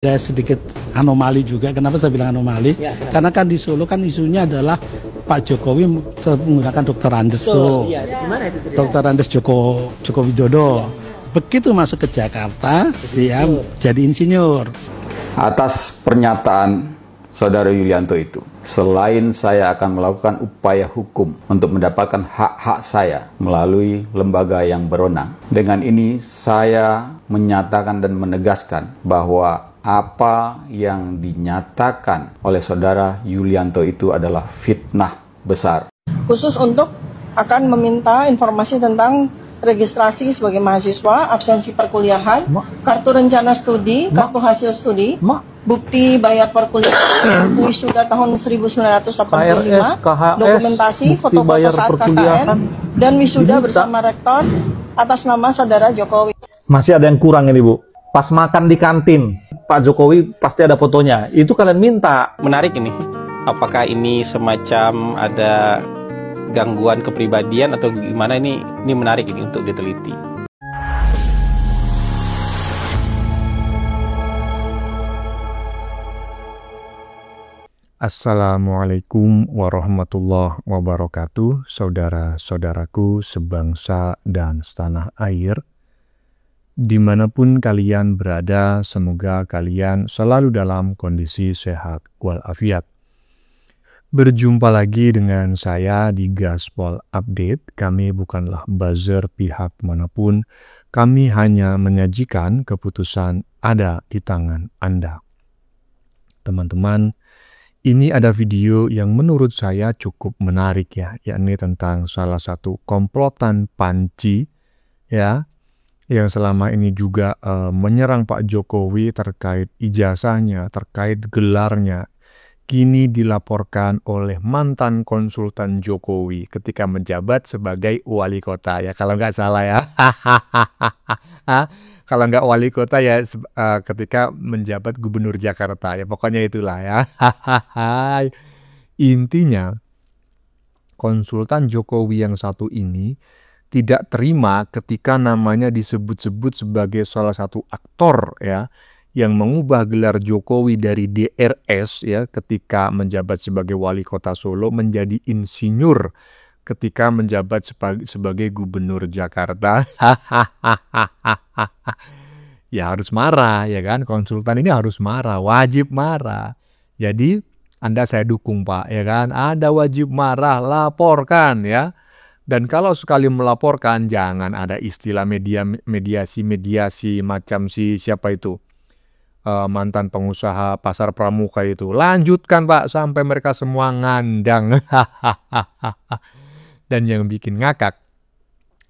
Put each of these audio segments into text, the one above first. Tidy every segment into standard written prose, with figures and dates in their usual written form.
Ada sedikit anomali juga. Kenapa saya bilang anomali? Ya, karena kan di Solo kan isunya adalah Pak Jokowi menggunakan Dr. Andes tuh. Iya, gimana itu ceritanya? Dr. Andes Joko Widodo. Begitu masuk ke Jakarta, dia jadi insinyur. Atas pernyataan Saudara Yulianto itu, selain saya akan melakukan upaya hukum untuk mendapatkan hak-hak saya melalui lembaga yang berwenang. Dengan ini saya menyatakan dan menegaskan bahwa apa yang dinyatakan oleh Saudara Yulianto itu adalah fitnah besar. Khusus untuk akan meminta informasi tentang registrasi sebagai mahasiswa, absensi perkuliahan, kartu rencana studi, kartu hasil studi, bukti bayar perkuliahan, wisuda tahun 1985, dokumentasi, foto-foto saat KKN, dan wisuda bersama rektor atas nama Saudara Jokowi. Masih ada yang kurang ini, Bu. Pas makan di kantin, Pak Jokowi pasti ada fotonya. Itu kalian minta. Menarik ini. Apakah ini semacam ada gangguan kepribadian atau gimana? Ini menarik ini untuk diteliti. Assalamualaikum warahmatullahi wabarakatuh, saudara-saudaraku sebangsa dan setanah air. Dimanapun kalian berada, semoga kalian selalu dalam kondisi sehat walafiat. Berjumpa lagi dengan saya di Gaspol Update. Kami bukanlah buzzer pihak manapun. Kami hanya menyajikan keputusan ada di tangan Anda. Teman-teman, ini ada video yang menurut saya cukup menarik ya, yakni tentang salah satu komplotan Panci ya, yang selama ini juga menyerang Pak Jokowi terkait ijazahnya, terkait gelarnya. Kini dilaporkan oleh mantan konsultan Jokowi ketika menjabat sebagai wali kota ya, kalau nggak salah ya. Kalau nggak wali kota ya ketika menjabat gubernur Jakarta ya, pokoknya itulah ya. Intinya konsultan Jokowi yang satu ini tidak terima ketika namanya disebut-sebut sebagai salah satu aktor ya yang mengubah gelar Jokowi dari DRS ya ketika menjabat sebagai wali kota Solo menjadi insinyur ketika menjabat sebagai gubernur Jakarta. Ya harus marah ya kan, konsultan ini harus marah, wajib marah. Jadi Anda saya dukung Pak ya kan, Anda wajib marah, laporkan ya. Dan kalau sekali melaporkan jangan ada istilah mediasi macam siapa itu mantan pengusaha pasar pramuka itu. Lanjutkan Pak sampai mereka semua ngandang. Dan yang bikin ngakak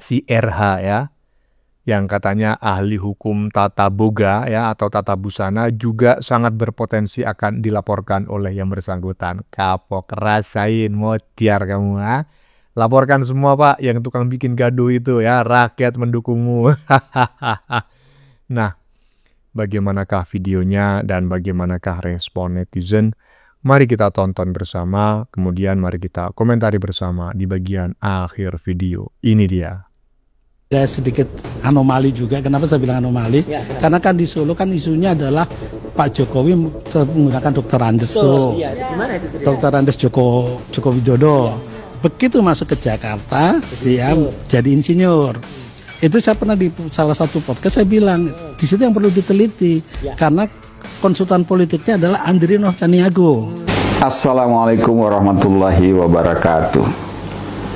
si RH ya, yang katanya ahli hukum tata boga ya atau tata busana juga sangat berpotensi akan dilaporkan oleh yang bersangkutan. Kapok rasain mutiar kamu ha? Laporkan semua Pak yang tukang bikin gaduh itu ya, rakyat mendukungmu. Nah, bagaimanakah videonya dan bagaimanakah respon netizen? Mari kita tonton bersama, kemudian mari kita komentari bersama di bagian akhir video. Ini dia. Ada sedikit anomali juga. Kenapa saya bilang anomali? Ya, karena kan di Solo kan isunya adalah Pak Jokowi menggunakan Dr. Andes tuh. Iya, gimana itu ceritanya? Dr. Andes Joko Widodo. Begitu masuk ke Jakarta, dia jadi insinyur. Itu saya pernah di salah satu podcast saya bilang, di situ yang perlu diteliti. Karena konsultan politiknya adalah Andrinov Caniago. Assalamualaikum warahmatullahi wabarakatuh.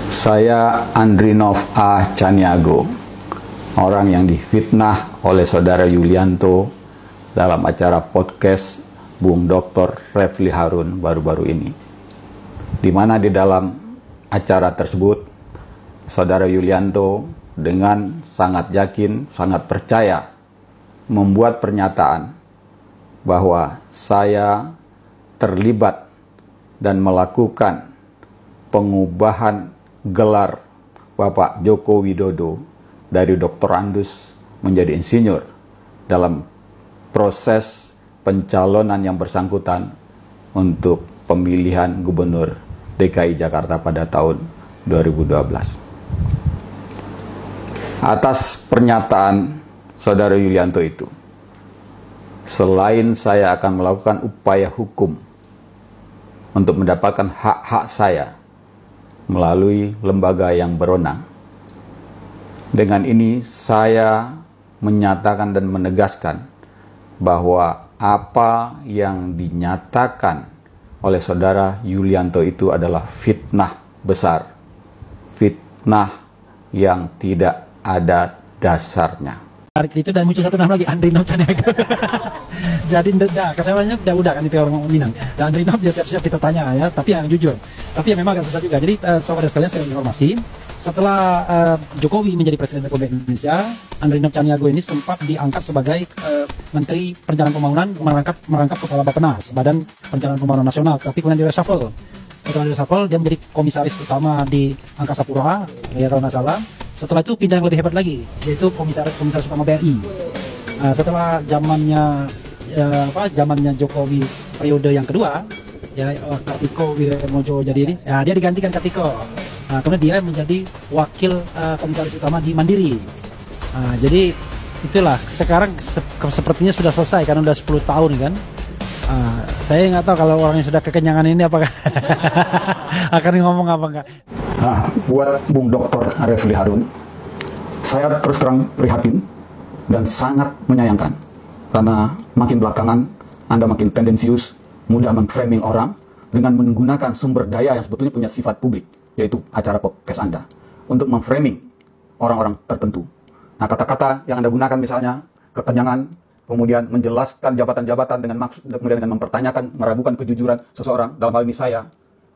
Saya Andrinov A. Caniago, orang yang difitnah oleh Saudara Yulianto dalam acara podcast Bung Dr. Refli Harun baru-baru ini. Di mana di dalam acara tersebut, Saudara Yulianto dengan sangat yakin, sangat percaya membuat pernyataan bahwa saya terlibat dan melakukan pengubahan gelar Bapak Joko Widodo dari Dr. Andes menjadi insinyur dalam proses pencalonan yang bersangkutan untuk pemilihan gubernur DKI Jakarta pada tahun 2012. Atas pernyataan Saudara Yulianto itu, Selain saya akan melakukan upaya hukum untuk mendapatkan hak-hak saya melalui lembaga yang berwenang. Dengan ini saya menyatakan dan menegaskan bahwa apa yang dinyatakan oleh saudara Yulianto itu adalah fitnah besar, fitnah yang tidak ada dasarnya. Itu dan muncul satu nama lagi, Andrinov Caniago. Jadi kesannya udah kan itu orang Minang. Dan Andrinov dia siap-siap kita tanya ya, tapi yang jujur. Tapi yang memang agak susah juga. Jadi saudara sekalian saya informasi, setelah Jokowi menjadi Presiden Republik Indonesia, Andrinov Caniago ini sempat diangkat sebagai Menteri Perencanaan Pembangunan merangkap Kepala Bappenas, Badan Perencanaan Pembangunan Nasional. Tapi kemudian di reshuffle. Setelah di reshuffle, dia menjadi komisaris utama di Angkasa Pura, ya kalau nggak salah. Setelah itu pindah yang lebih hebat lagi, yaitu komisaris utama BRI. Setelah zamannya Jokowi periode yang kedua, ya Kartiko Wiremojo jadi ini, ya dia digantikan Kartiko. Kemudian dia menjadi wakil komisaris utama di Mandiri. Jadi itulah sekarang sepertinya sudah selesai karena udah 10 tahun kan. Saya nggak tahu kalau orang yang sudah kekenyangan ini apakah akan ngomong apa enggak. Buat Bung Dr. Refli Harun, saya terus terang prihatin dan sangat menyayangkan karena makin belakangan Anda makin tendensius, mudah memframing orang dengan menggunakan sumber daya yang sebetulnya punya sifat publik, yaitu acara podcast Anda, untuk memframing orang-orang tertentu. Nah, kata-kata yang Anda gunakan misalnya kekenyangan, kemudian menjelaskan jabatan-jabatan dengan maksud, kemudian dengan mempertanyakan, meragukan kejujuran seseorang, dalam hal ini saya,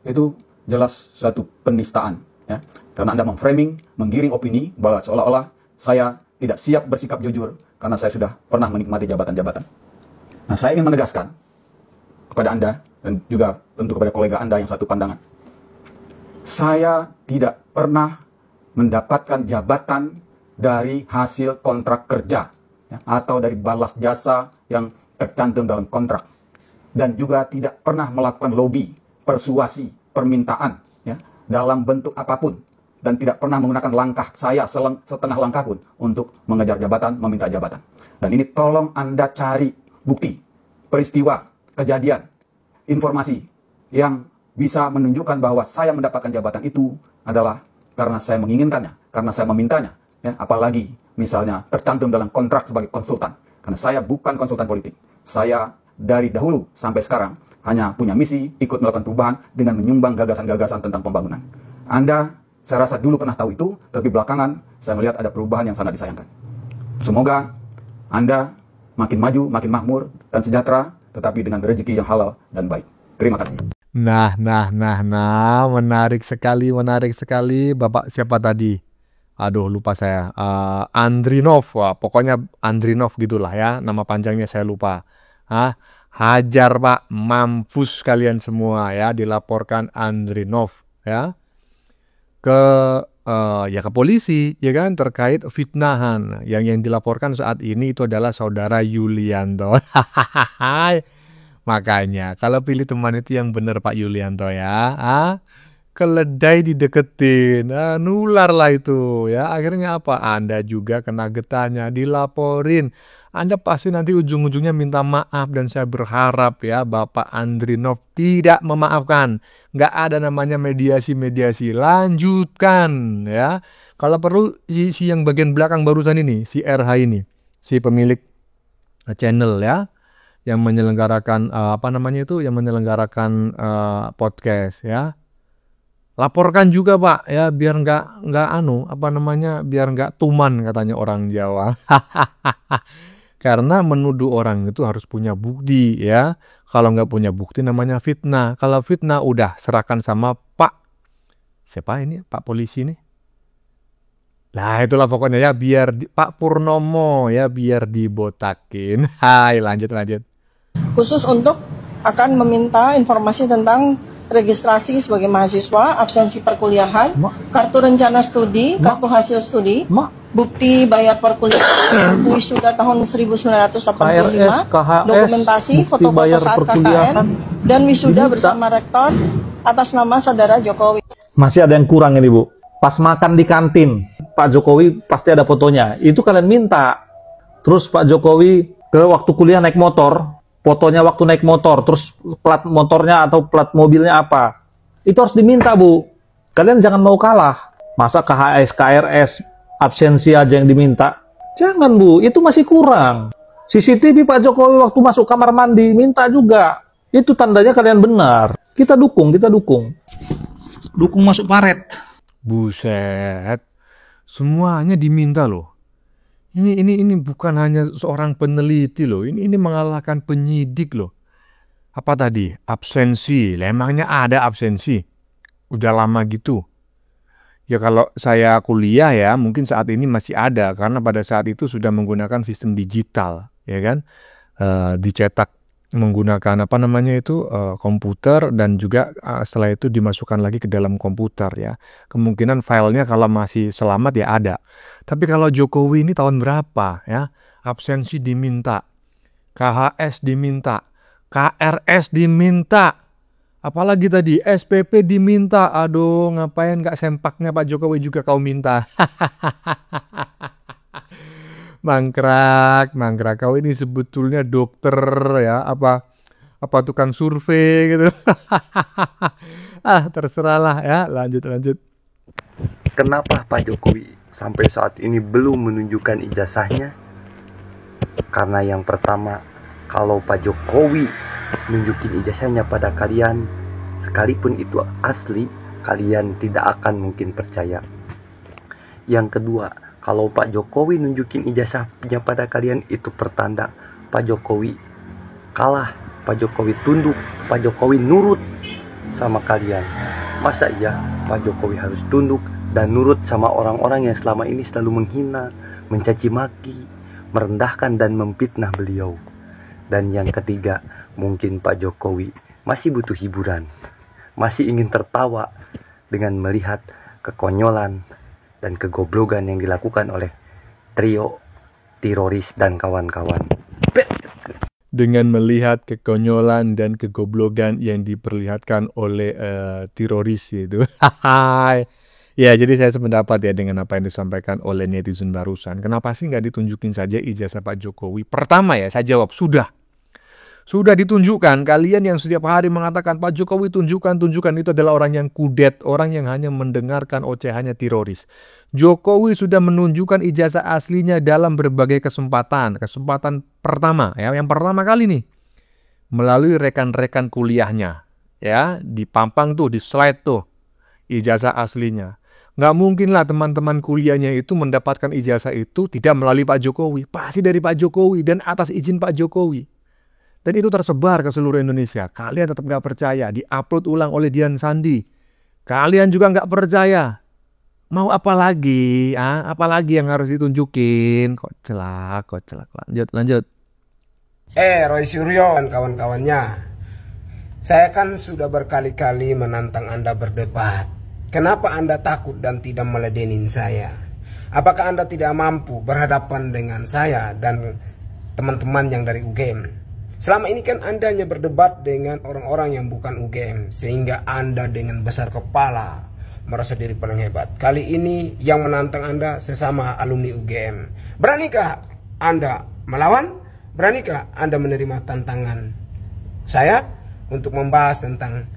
itu jelas suatu penistaan, ya. Karena Anda memframing, menggiring opini bahwa seolah-olah saya tidak siap bersikap jujur karena saya sudah pernah menikmati jabatan-jabatan. Nah, saya ingin menegaskan kepada Anda dan juga tentu kepada kolega Anda yang satu pandangan. Saya tidak pernah mendapatkan jabatan dari hasil kontrak kerja, ya, atau dari balas jasa yang tercantum dalam kontrak, dan juga tidak pernah melakukan lobby, persuasi, permintaan, ya, dalam bentuk apapun, dan tidak pernah menggunakan langkah saya setengah langkah pun untuk mengejar jabatan, meminta jabatan. Dan ini tolong Anda cari bukti, peristiwa, kejadian, informasi yang bisa menunjukkan bahwa saya mendapatkan jabatan itu adalah karena saya menginginkannya, karena saya memintanya, ya, apalagi misalnya tercantum dalam kontrak sebagai konsultan. Karena saya bukan konsultan politik. Saya dari dahulu sampai sekarang hanya punya misi ikut melakukan perubahan dengan menyumbang gagasan-gagasan tentang pembangunan. Anda, saya rasa dulu pernah tahu itu, tapi belakangan saya melihat ada perubahan yang sangat disayangkan. Semoga Anda makin maju, makin makmur dan sejahtera, tetapi dengan rezeki yang halal dan baik. Terima kasih. Nah, menarik sekali. Bapak siapa tadi? Aduh, lupa saya. Andrinov, wah, pokoknya Andrinov gitulah ya, nama panjangnya saya lupa. Hajar Pak, mampus kalian semua ya, dilaporkan Andrinov ya ke polisi ya kan, terkait fitnahan yang dilaporkan saat ini itu adalah saudara Yulianto. Makanya kalau pilih teman itu yang benar Pak Yulianto ya, keledai dideketin, nular lah itu ya. Akhirnya apa? Anda juga kena getahnya, dilaporin. Anda pasti nanti ujung-ujungnya minta maaf, dan saya berharap ya Bapak Andrinov tidak memaafkan. Nggak ada namanya mediasi-mediasi, lanjutkan ya. Kalau perlu si yang bagian belakang barusan ini, si RH ini, si pemilik channel ya, yang menyelenggarakan yang menyelenggarakan podcast ya. Laporkan juga Pak ya, biar nggak biar nggak tuman katanya orang Jawa. Karena menuduh orang itu harus punya bukti ya. Kalau nggak punya bukti namanya fitnah. Kalau fitnah udah serahkan sama Pak siapa ini, Pak polisi nih. Nah itulah pokoknya ya, biar Pak Purnomo ya, biar dibotakin. Hai, lanjut. Khusus untuk akan meminta informasi tentang registrasi sebagai mahasiswa, absensi perkuliahan, kartu rencana studi, kartu hasil studi, bukti bayar perkuliahan, wisuda tahun 1985, dokumentasi, foto-foto saat KKN, dan wisuda bersama rektor atas nama saudara Jokowi. Masih ada yang kurang ini Bu. Pas makan di kantin, Pak Jokowi pasti ada fotonya. Itu kalian minta. Terus Pak Jokowi ke waktu kuliah naik motor, fotonya waktu naik motor, terus plat motornya atau plat mobilnya apa. Itu harus diminta, Bu. Kalian jangan mau kalah. Masa KHS, KRS, absensi aja yang diminta? Jangan, Bu. Itu masih kurang. CCTV Pak Jokowi waktu masuk kamar mandi, minta juga. Itu tandanya kalian benar. Kita dukung, kita dukung. Dukung masuk paret. Buset. Semuanya diminta loh. Ini bukan hanya seorang peneliti loh. Ini mengalahkan penyidik loh. Apa tadi? Absensi. Lah, emangnya ada absensi? Udah lama gitu. Ya kalau saya kuliah ya mungkin saat ini masih ada karena pada saat itu sudah menggunakan sistem digital, ya kan? Dicetak menggunakan apa namanya itu komputer dan juga setelah itu dimasukkan lagi ke dalam komputer ya. Kemungkinan filenya kalau masih selamat ya ada. Tapi kalau Jokowi ini tahun berapa ya? Absensi diminta, KHS diminta, KRS diminta. Apalagi tadi SPP diminta. Aduh, ngapain gak sempaknya Pak Jokowi juga kau minta? Mangkrak, kau ini sebetulnya dokter ya, apa tukang survei gitu. Terserahlah ya, lanjut. Kenapa Pak Jokowi sampai saat ini belum menunjukkan ijazahnya? Karena yang pertama, kalau Pak Jokowi nunjukin ijazahnya pada kalian, sekalipun itu asli, kalian tidak akan mungkin percaya. Yang kedua, kalau Pak Jokowi nunjukin ijazahnya pada kalian, itu pertanda Pak Jokowi kalah, Pak Jokowi tunduk, Pak Jokowi nurut sama kalian. Masa iya Pak Jokowi harus tunduk dan nurut sama orang-orang yang selama ini selalu menghina, mencaci maki, merendahkan dan memfitnah beliau? Dan yang ketiga, mungkin Pak Jokowi masih butuh hiburan, masih ingin tertawa dengan melihat kekonyolan dan kegoblogan yang dilakukan oleh trio teroris dan kawan-kawan. Dengan melihat kekonyolan dan kegoblogan yang diperlihatkan oleh teroris itu. Ya, jadi saya sependapat ya dengan apa yang disampaikan oleh netizen barusan. Kenapa sih nggak ditunjukin saja ijazah Pak Jokowi? Pertama ya, saya jawab, Sudah ditunjukkan. Kalian yang setiap hari mengatakan Pak Jokowi tunjukkan, itu adalah orang yang kudet, orang yang hanya mendengarkan ocehannya teroris. Jokowi sudah menunjukkan ijazah aslinya dalam berbagai kesempatan. Kesempatan pertama, ya, yang pertama kali nih, melalui rekan-rekan kuliahnya, ya, dipampang tuh, di slide tuh, ijazah aslinya. Nggak mungkin lah teman-teman kuliahnya itu mendapatkan ijazah itu tidak melalui Pak Jokowi. Pasti dari Pak Jokowi dan atas izin Pak Jokowi. Dan itu tersebar ke seluruh Indonesia. Kalian tetap nggak percaya, diupload ulang oleh Dian Sandi. Kalian juga nggak percaya. Mau apa lagi? Apa lagi yang harus ditunjukin? Koclak. Lanjut. Roy Suryo dan kawan-kawannya. Saya kan sudah berkali-kali menantang Anda berdebat. Kenapa Anda takut dan tidak meladenin saya? Apakah Anda tidak mampu berhadapan dengan saya dan teman-teman yang dari UGM? Selama ini kan Anda hanya berdebat dengan orang-orang yang bukan UGM, sehingga Anda dengan besar kepala merasa diri paling hebat. Kali ini yang menantang Anda sesama alumni UGM. Beranikah Anda melawan? Beranikah Anda menerima tantangan saya untuk membahas tentang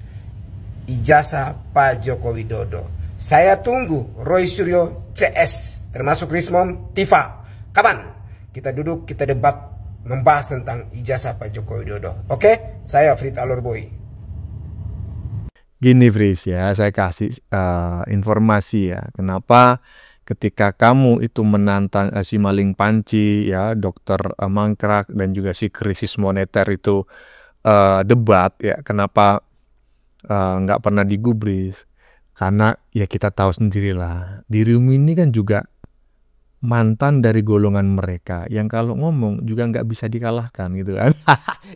ijazah Pak Joko Widodo? Saya tunggu Roy Suryo CS, termasuk Rismon Tifa. Kapan kita duduk, kita debat, membahas tentang ijazah Pak Joko Widodo? Oke, saya Frit Alorboy. Gini Fris ya, saya kasih informasi ya. Kenapa ketika kamu itu menantang si Maling Panci ya, Dokter Mangkrak dan juga si krisis moneter itu debat ya, kenapa nggak pernah digubris? Karena ya kita tahu sendirilah, dirimu ini kan juga mantan dari golongan mereka yang kalau ngomong juga nggak bisa dikalahkan gitu kan.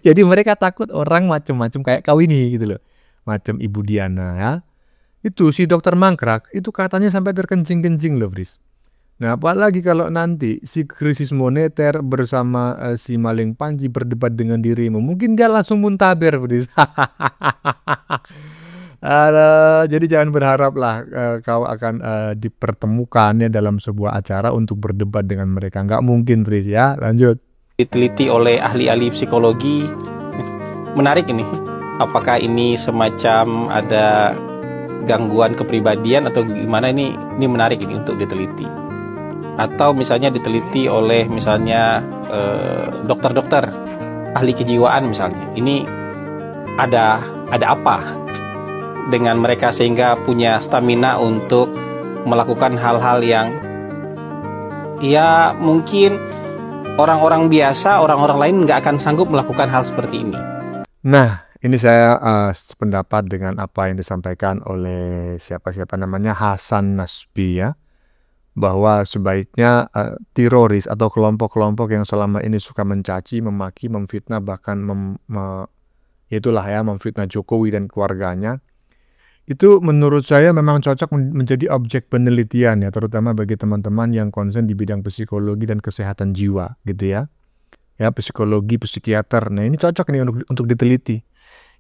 Jadi mereka takut orang macam-macam kayak kau ini gitu loh, macam Ibu Diana ya. Itu si Dokter Mangkrak itu katanya sampai terkencing-kencing loh Fris. Nah apalagi kalau nanti si krisis moneter bersama si Maling Panji berdebat dengan dirimu, mungkin dia langsung muntaber Fris. Jadi jangan berharaplah kau akan dipertemukannya dalam sebuah acara untuk berdebat dengan mereka. Nggak mungkin Fris ya. Lanjut. diteliti oleh ahli-ahli psikologi. Menarik ini. Apakah ini semacam ada gangguan kepribadian atau gimana, ini menarik ini untuk diteliti. Atau misalnya diteliti oleh misalnya dokter-dokter ahli kejiwaan misalnya. Ini ada apa dengan mereka sehingga punya stamina untuk melakukan hal-hal yang ya mungkin orang-orang biasa, orang-orang lain nggak akan sanggup melakukan hal seperti ini. Nah, ini saya sependapat dengan apa yang disampaikan oleh siapa namanya Hasan Nasbi ya, bahwa sebaiknya teroris atau kelompok-kelompok yang selama ini suka mencaci, memaki, memfitnah, bahkan memfitnah Jokowi dan keluarganya, itu menurut saya memang cocok menjadi objek penelitian ya, terutama bagi teman-teman yang konsen di bidang psikologi dan kesehatan jiwa gitu ya. Ya, psikologi, psikiater. Nah, ini cocok nih untuk diteliti.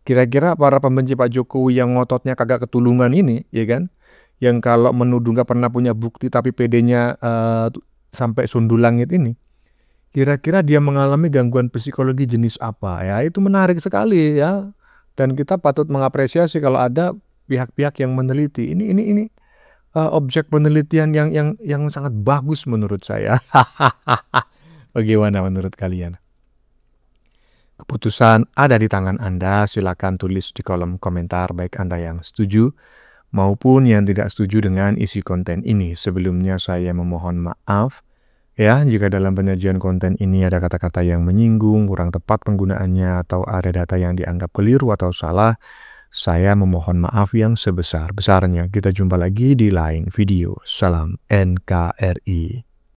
Kira-kira para pembenci Pak Jokowi yang ngototnya kagak ketulungan ini, ya kan? Yang kalau menuduh nggak pernah punya bukti tapi PD-nya sampai sundul langit ini, kira-kira dia mengalami gangguan psikologi jenis apa ya? Itu menarik sekali ya. Dan kita patut mengapresiasi kalau ada pihak-pihak yang meneliti. Ini objek penelitian yang sangat bagus menurut saya. Bagaimana menurut kalian? Keputusan ada di tangan Anda. Silakan tulis di kolom komentar baik Anda yang setuju maupun yang tidak setuju dengan isi konten ini. Sebelumnya saya memohon maaf ya jika dalam penyajian konten ini ada kata-kata yang menyinggung, kurang tepat penggunaannya, atau ada data yang dianggap keliru atau salah. Saya memohon maaf yang sebesar-besarnya. Kita jumpa lagi di lain video. Salam NKRI.